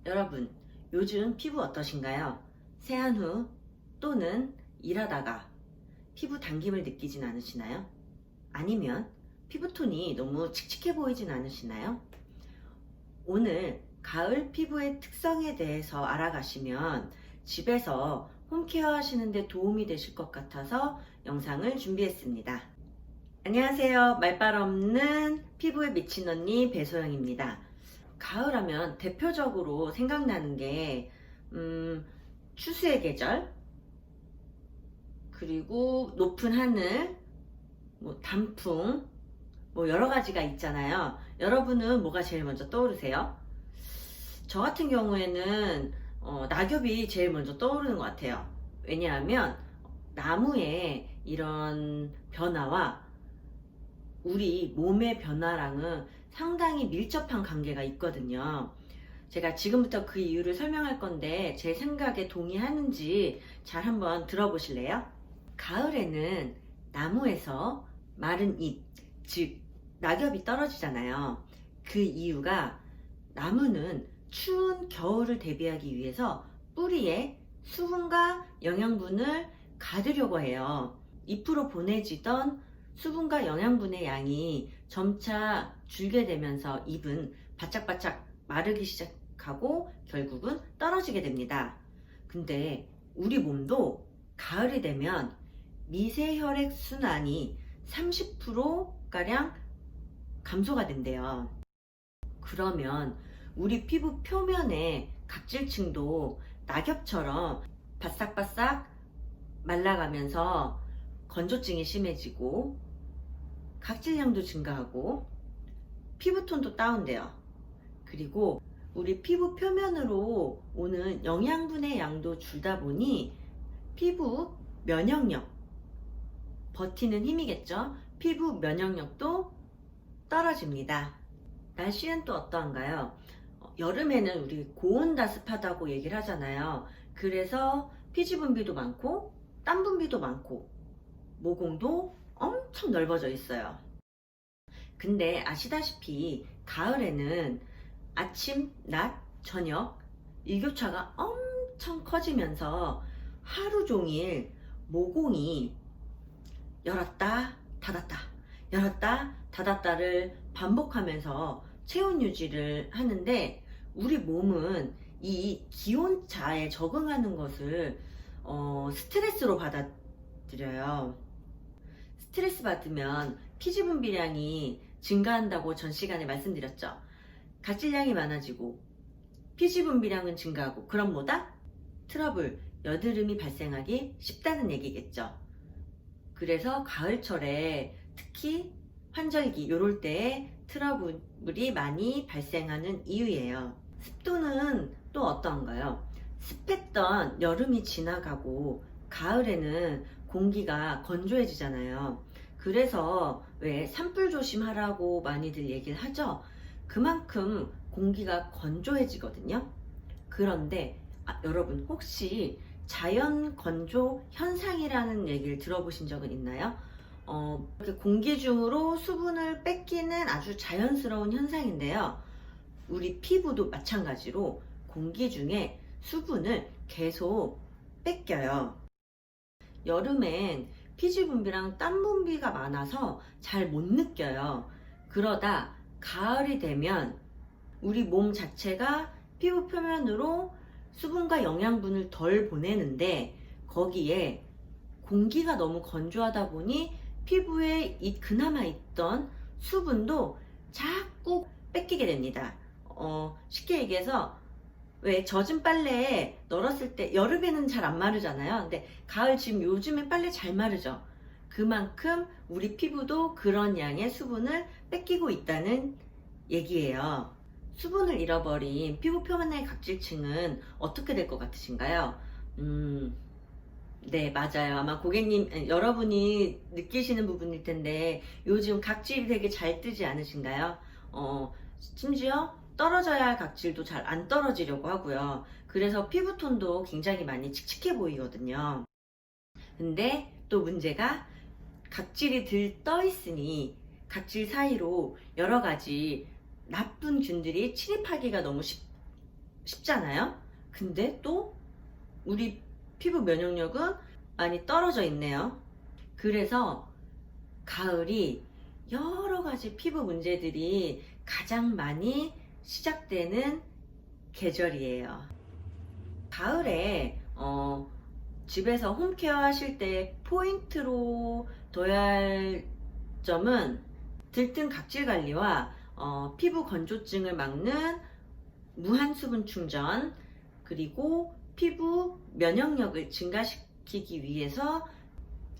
여러분, 요즘 피부 어떠신가요? 세안 후 또는 일하다가 피부 당김을 느끼진 않으시나요? 아니면 피부톤이 너무 칙칙해 보이진 않으시나요? 오늘 가을 피부의 특성에 대해서 알아가시면 집에서 홈케어 하시는데 도움이 되실 것 같아서 영상을 준비했습니다. 안녕하세요. 말빨 없는 피부에 미친 언니 배소영입니다. 가을 하면 대표적으로 생각나는 게 추수의 계절, 그리고 높은 하늘, 단풍, 여러 가지가 있잖아요. 여러분은 뭐가 제일 먼저 떠오르세요? 저 같은 경우에는 낙엽이 제일 먼저 떠오르는 것 같아요. 왜냐하면 나무의 이런 변화와 우리 몸의 변화랑은 상당히 밀접한 관계가 있거든요. 제가 지금부터 그 이유를 설명할 건데 제 생각에 동의하는지 잘 한번 들어보실래요? 가을에는 나무에서 마른 잎, 즉 낙엽이 떨어지잖아요. 그 이유가 나무는 추운 겨울을 대비하기 위해서 뿌리에 수분과 영양분을 가두려고 해요. 잎으로 보내지던 수분과 영양분의 양이 점차 줄게 되면서 잎은 바짝바짝 마르기 시작하고 결국은 떨어지게 됩니다. 근데 우리 몸도 가을이 되면 미세혈액 순환이 30%가량 감소가 된대요. 그러면 우리 피부 표면의 각질층도 낙엽처럼 바싹바싹 말라가면서 건조증이 심해지고 각질량도 증가하고 피부톤도 다운돼요. 그리고 우리 피부 표면으로 오는 영양분의 양도 줄다 보니 피부 면역력, 버티는 힘이겠죠. 피부 면역력도 떨어집니다. 날씨는 또 어떠한가요? 여름에는 우리 고온다습하다고 얘기를 하잖아요. 그래서 피지 분비도 많고 땀 분비도 많고 모공도 엄청 넓어져 있어요. 근데 아시다시피 가을에는 아침, 낮, 저녁 일교차가 엄청 커지면서 하루 종일 모공이 열었다 닫았다 열었다 닫았다를 반복하면서 체온 유지를 하는데 우리 몸은 이 기온차에 적응하는 것을 스트레스로 받아들여요. 스트레스 받으면 피지 분비량이 증가한다고 전 시간에 말씀드렸죠. 각질량이 많아지고 피지 분비량은 증가하고 그럼 뭐다? 트러블, 여드름이 발생하기 쉽다는 얘기겠죠. 그래서 가을철에 특히 환절기 요럴 때에 트러블이 많이 발생하는 이유예요. 습도는 또 어떤가요? 습했던 여름이 지나가고 가을에는 공기가 건조해지잖아요. 그래서 왜 산불 조심하라고 많이들 얘기를 하죠. 그만큼 공기가 건조해지거든요. 그런데 여러분 혹시 자연 건조 현상이라는 얘기를 들어보신 적은 있나요? 이렇게 공기 중으로 수분을 뺏기는 아주 자연스러운 현상인데요. 우리 피부도 마찬가지로 공기 중에 수분을 계속 뺏겨요. 여름엔 피지 분비랑 땀 분비가 많아서 잘 못 느껴요. 그러다 가을이 되면 우리 몸 자체가 피부 표면으로 수분과 영양분을 덜 보내는데 거기에 공기가 너무 건조하다 보니 피부에 그나마 있던 수분도 자꾸 뺏기게 됩니다. 쉽게 얘기해서 왜 젖은 빨래에 널었을 때 여름에는 잘 안 마르잖아요. 근데 가을 지금 요즘에 빨래 잘 마르죠. 그만큼 우리 피부도 그런 양의 수분을 뺏기고 있다는 얘기예요. 수분을 잃어버린 피부 표면의 각질층은 어떻게 될 것 같으신가요? 네, 맞아요. 아마 고객님, 여러분이 느끼시는 부분일 텐데 요즘 각질이 되게 잘 뜨지 않으신가요? 심지어 떨어져야 할 각질도 잘 안 떨어지려고 하고요. 그래서 피부톤도 굉장히 많이 칙칙해 보이거든요. 근데 또 문제가 각질이 들떠 있으니 각질 사이로 여러 가지 나쁜 균들이 침입하기가 너무 쉽잖아요. 근데 또 우리 피부 면역력은 많이 떨어져 있네요. 그래서 가을이 여러 가지 피부 문제들이 가장 많이 시작되는 계절이에요. 가을에 집에서 홈케어 하실 때 포인트로 둬야 할 점은 들뜬 각질 관리와 피부 건조증을 막는 무한수분 충전, 그리고 피부 면역력을 증가시키기 위해서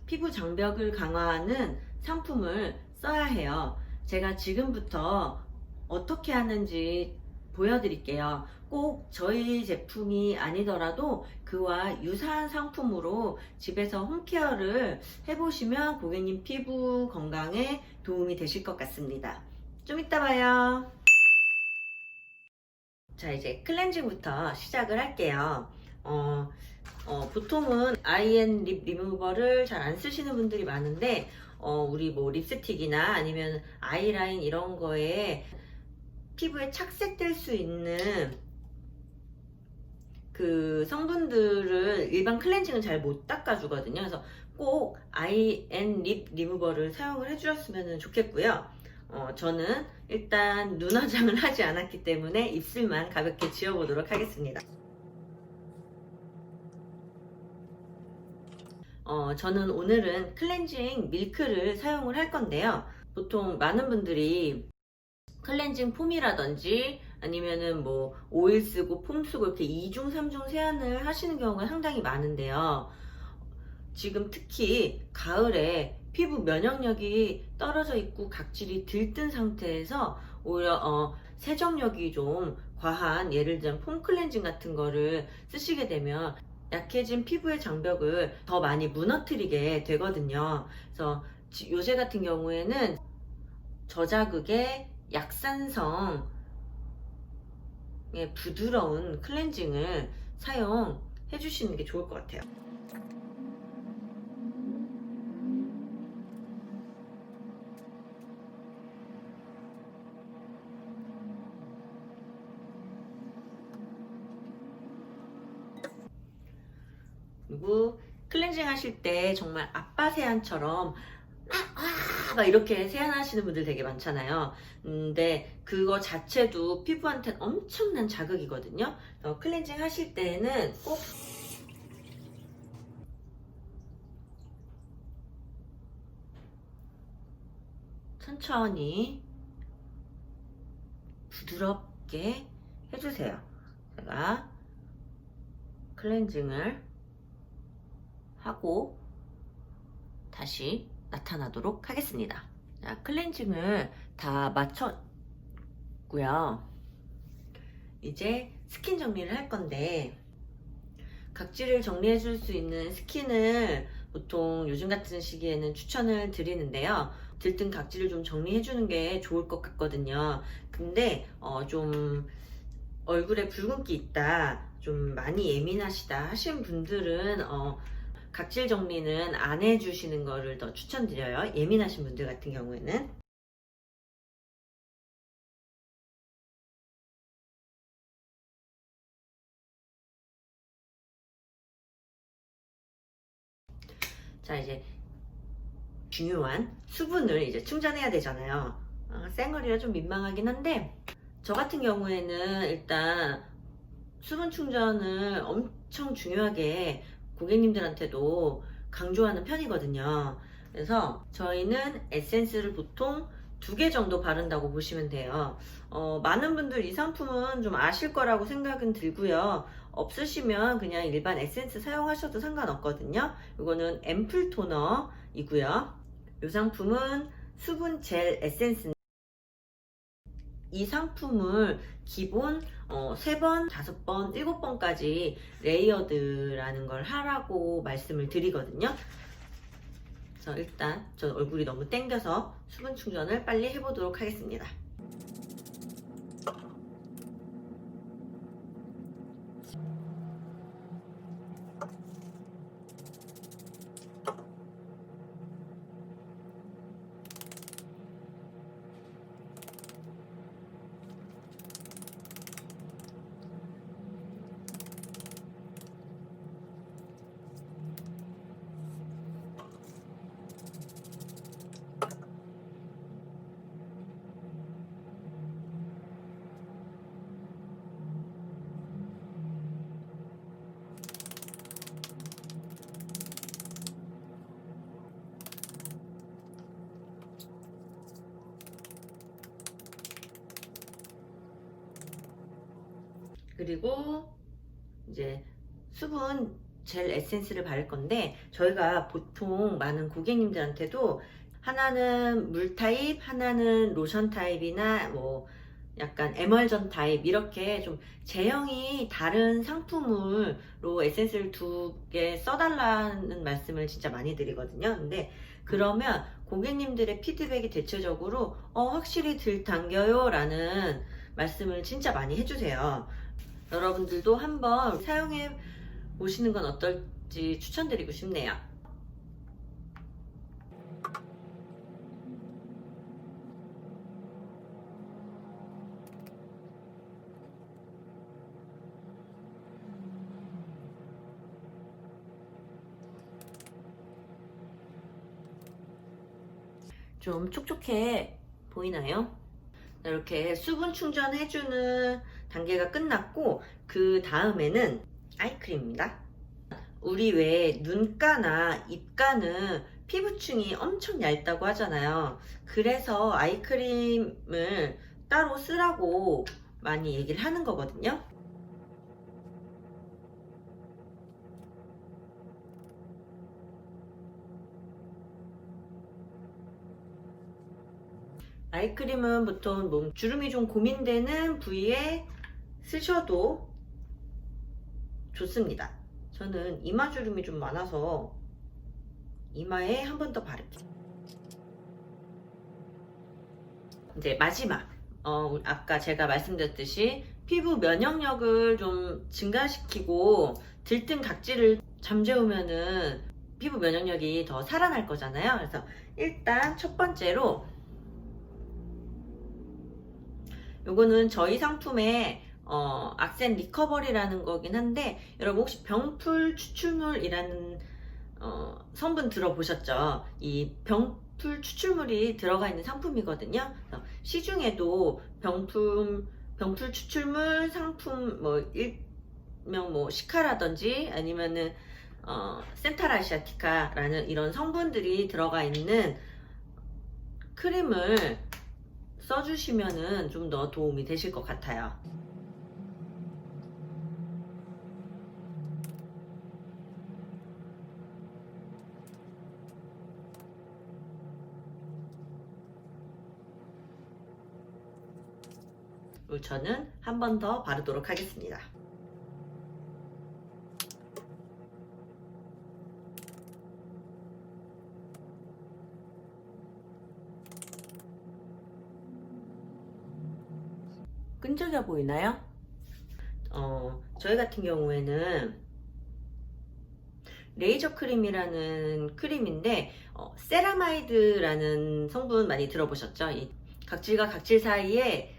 피부 장벽을 강화하는 상품을 써야 해요. 제가 지금부터 어떻게 하는지 보여드릴게요. 꼭 저희 제품이 아니더라도 그와 유사한 상품으로 집에서 홈케어를 해보시면 고객님 피부 건강에 도움이 되실 것 같습니다. 좀 이따 봐요. 자, 이제 클렌징부터 시작을 할게요. 보통은 아이앤 립 리무버를 잘 안 쓰시는 분들이 많은데, 우리 뭐 립스틱이나 아니면 아이라인 이런 거에 피부에 착색될 수 있는 그 성분들을 일반 클렌징은 잘 못 닦아주거든요. 그래서 꼭 아이앤 립 리무버를 사용을 해주셨으면 좋겠고요. 저는 일단 눈화장을 하지 않았기 때문에 입술만 가볍게 지워보도록 하겠습니다. 저는 오늘은 클렌징 밀크를 사용을 할 건데요. 보통 많은 분들이 클렌징 폼이라든지 아니면은 뭐 오일 쓰고 폼 쓰고 이렇게 2중 3중 세안을 하시는 경우가 상당히 많은데요. 지금 특히 가을에 피부 면역력이 떨어져 있고 각질이 들뜬 상태에서 오히려 세정력이 좀 과한, 예를 들면 폼 클렌징 같은 거를 쓰시게 되면 약해진 피부의 장벽을 더 많이 무너뜨리게 되거든요. 그래서 요새 같은 경우에는 저자극의 약산성의 부드러운 클렌징을 사용해 주시는 게 좋을 것 같아요. 그리고 클렌징 하실 때 정말 아빠 세안처럼 막 이렇게 세안하시는 분들 되게 많잖아요. 근데 그거 자체도 피부한테 엄청난 자극이거든요. 클렌징 하실 때는 꼭 천천히 부드럽게 해주세요. 제가 클렌징을 하고 다시 나타나도록 하겠습니다. 자, 클렌징을 다 마쳤고요. 이제 스킨 정리를 할 건데, 각질을 정리해 줄 수 있는 스킨을 보통 요즘 같은 시기에는 추천을 드리는데요. 들뜬 각질을 좀 정리해 주는 게 좋을 것 같거든요. 근데 좀 얼굴에 붉은기 있다, 좀 많이 예민하시다 하신 분들은 각질 정리는 안 해주시는 거를 더 추천드려요. 예민하신 분들 같은 경우에는. 자, 이제 중요한 수분을 이제 충전해야 되잖아요. 생얼이라 좀 민망하긴 한데, 저 같은 경우에는 일단 수분 충전을 엄청 중요하게 고객님들한테도 강조하는 편이거든요. 그래서 저희는 에센스를 보통 2개 정도 바른다고 보시면 돼요. 많은 분들 이 상품은 좀 아실 거라고 생각은 들고요. 없으시면 그냥 일반 에센스 사용하셔도 상관없거든요. 이거는 앰플 토너이고요. 이 상품은 수분 젤 에센스. 이 상품을 기본 3번, 5번, 7번까지 레이어드라는 걸 하라고 말씀을 드리거든요. 그래서 일단 저 얼굴이 너무 땡겨서 수분 충전을 빨리 해보도록 하겠습니다. 그리고 이제 수분 젤 에센스를 바를 건데, 저희가 보통 많은 고객님들한테도 하나는 물 타입, 하나는 로션 타입이나 뭐 약간 에멀전 타입 이렇게 좀 제형이 다른 상품으로 에센스를 2개 써달라는 말씀을 진짜 많이 드리거든요. 근데 그러면 고객님들의 피드백이 대체적으로 확실히 덜 당겨요 라는 말씀을 진짜 많이 해주세요. 여러분들도 한번 사용해 보시는 건 어떨지 추천드리고 싶네요. 좀 촉촉해 보이나요? 이렇게 수분 충전해주는 단계가 끝났고, 그 다음에는 아이크림입니다. 우리 왜 눈가나 입가는 피부층이 엄청 얇다고 하잖아요. 그래서 아이크림을 따로 쓰라고 많이 얘기를 하는 거거든요. 아이크림은 보통 몸 주름이 좀 고민되는 부위에 쓰셔도 좋습니다. 저는 이마 주름이 좀 많아서 이마에 한 번 더 바를게요. 이제 마지막, 아까 제가 말씀드렸듯이 피부 면역력을 좀 증가시키고 들뜬 각질을 잠재우면은 피부 면역력이 더 살아날 거잖아요. 그래서 일단 첫 번째로, 요거는 저희 상품의 악센 리커버리라는 거긴 한데, 여러분 혹시 병풀 추출물이라는 성분 들어보셨죠? 이 병풀 추출물이 들어가 있는 상품이거든요. 시중에도 병풀 추출물 상품, 뭐 일명 뭐 시카라든지 아니면은 센타라시아티카라는 이런 성분들이 들어가 있는 크림을 써주시면은 좀 더 도움이 되실 것 같아요. 저는 한 번 더 바르도록 하겠습니다. 끈적여 보이나요? 저희 같은 경우에는 레이저 크림이라는 크림인데, 세라마이드라는 성분 많이 들어보셨죠? 이 각질과 각질 사이에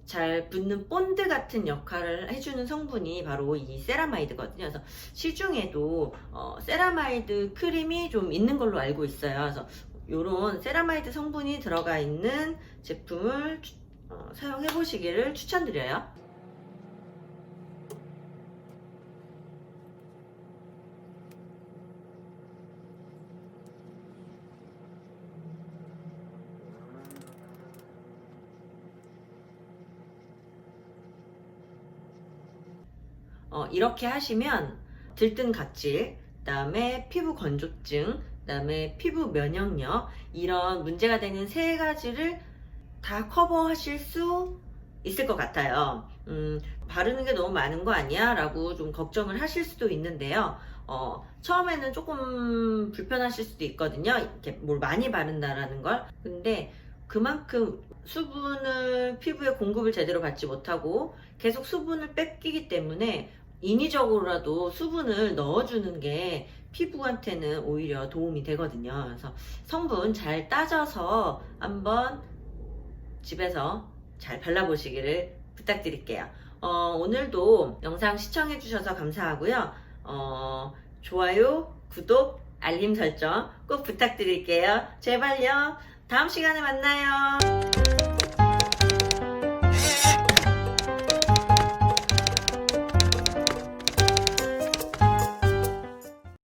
잘 붙는 본드 같은 역할을 해주는 성분이 바로 이 세라마이드거든요. 그래서 시중에도 세라마이드 크림이 좀 있는 걸로 알고 있어요. 그래서 이런 세라마이드 성분이 들어가 있는 제품을 사용해 보시기를 추천드려요. 이렇게 하시면 들뜬 각질, 그다음에 피부 건조증, 그다음에 피부 면역력, 이런 문제가 되는 3가지를 다 커버하실 수 있을 것 같아요. 바르는 게 너무 많은 거 아니야? 라고 좀 걱정을 하실 수도 있는데요. 처음에는 조금 불편하실 수도 있거든요. 이렇게 뭘 많이 바른다라는 걸. 근데 그만큼 수분을 피부에 공급을 제대로 받지 못하고 계속 수분을 뺏기기 때문에 인위적으로라도 수분을 넣어주는 게 피부한테는 오히려 도움이 되거든요. 그래서 성분 잘 따져서 한번 집에서 잘 발라보시기를 부탁드릴게요. 오늘도 영상 시청해주셔서 감사하고요. 좋아요, 구독, 알림 설정 꼭 부탁드릴게요. 제발요. 다음 시간에 만나요.